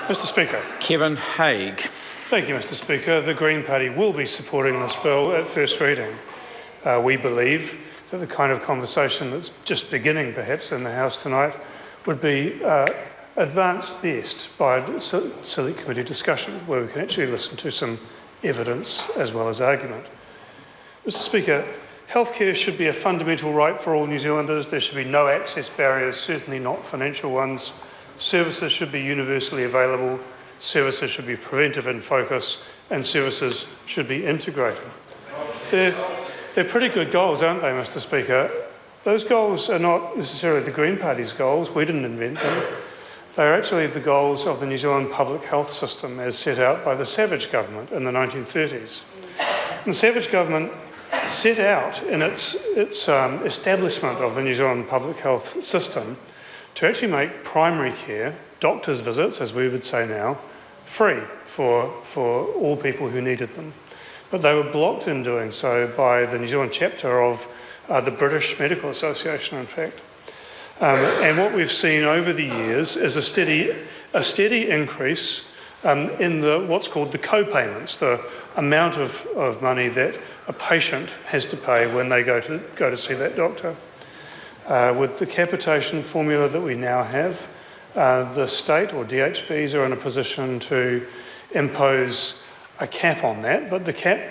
Mr Speaker. Kevin Haig. Thank you, Mr Speaker. The Green Party will be supporting this bill at first reading. We believe that the kind of conversation that's just beginning, perhaps, in the House tonight would be advanced best by select committee discussion, where we can actually listen to some evidence as well as argument. Mr Speaker, healthcare should be a fundamental right for all New Zealanders. There should be no access barriers, certainly not financial ones. Services should be universally available. Services should be preventive in focus, and services should be integrated. They're pretty good goals, aren't they, Mr Speaker? Those goals are not necessarily the Green Party's goals. We didn't invent them. They're actually the goals of the New Zealand public health system as set out by the Savage government in the 1930s. And the Savage government set out in its establishment of the New Zealand public health system to actually make primary care, doctor's visits, as we would say now, free for all people who needed them. But they were blocked in doing so by the New Zealand chapter of the British Medical Association, in fact. And what we've seen over the years is a steady increase in what's called the co-payments, the amount of money that a patient has to pay when they go to see that doctor. With the capitation formula that we now have, the state or DHBs are in a position to impose a cap on that, but the cap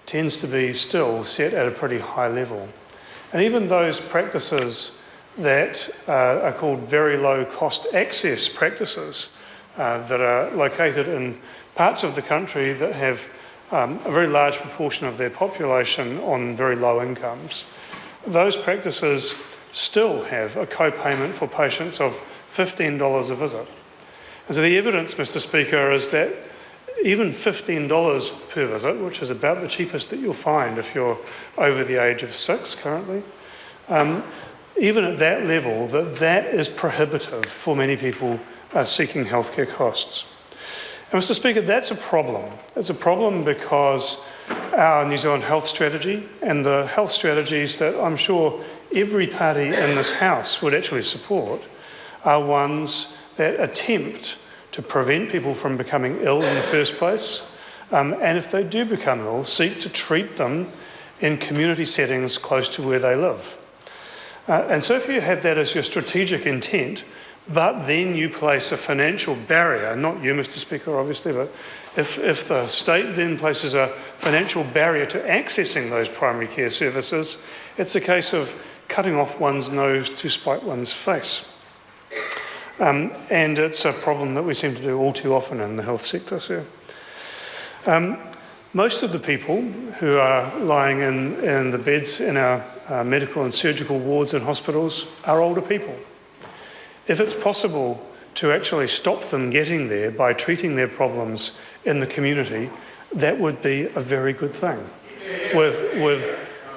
tends to be still set at a pretty high level. And even those practices that are called very low cost access practices that are located in parts of the country that have a very large proportion of their population on very low incomes, those practices still have a co-payment for patients of $15 a visit. And so the evidence, Mr Speaker, is that even $15 per visit, which is about the cheapest that you'll find if you're over the age of 6 currently, even at that level, that is prohibitive for many people seeking healthcare costs. And Mr Speaker, that's a problem. It's a problem because our New Zealand health strategy and the health strategies that I'm sure every party in this House would actually support are ones that attempt to prevent people from becoming ill in the first place, and if they do become ill, seek to treat them in community settings close to where they live. And so if you have that as your strategic intent, but then you place a financial barrier, not you, Mr Speaker, obviously, but if the state then places a financial barrier to accessing those primary care services, it's a case of cutting off one's nose to spite one's face. And it's a problem that we seem to do all too often in the health sector, sir. Most of the people who are lying in the beds in our medical and surgical wards and hospitals are older people. If it's possible to actually stop them getting there by treating their problems in the community, that would be a very good thing.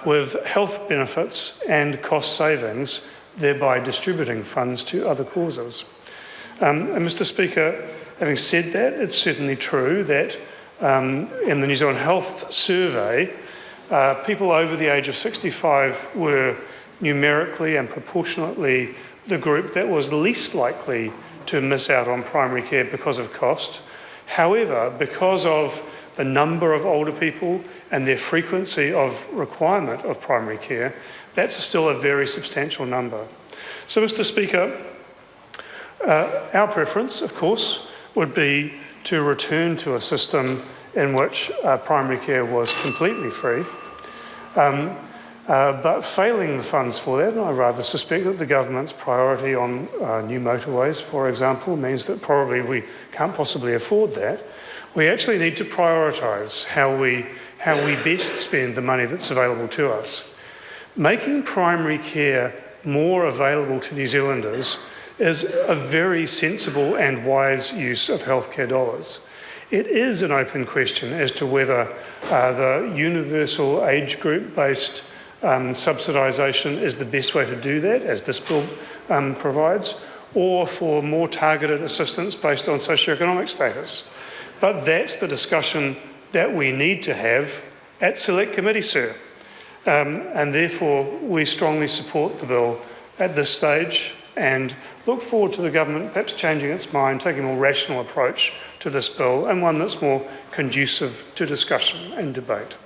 With health benefits and cost savings, thereby distributing funds to other causes. And Mr Speaker, having said that, it's certainly true that in the New Zealand Health Survey, people over the age of 65 were numerically and proportionately the group that was least likely to miss out on primary care because of cost. However, because of the number of older people and their frequency of requirement of primary care, that's still a very substantial number. So, Mr Speaker, our preference, of course, would be to return to a system in which primary care was completely free. But failing the funds for that, and I rather suspect that the government's priority on new motorways, for example, means that probably we can't possibly afford that. We actually need to prioritise how we best spend the money that's available to us. Making primary care more available to New Zealanders is a very sensible and wise use of healthcare dollars. It is an open question as to whether the universal age group-based subsidisation is the best way to do that, as this bill provides, or for more targeted assistance based on socioeconomic status. But that's the discussion that we need to have at Select Committee, sir. And therefore, we strongly support the bill at this stage and look forward to the government perhaps changing its mind, taking a more rational approach to this bill and one that's more conducive to discussion and debate.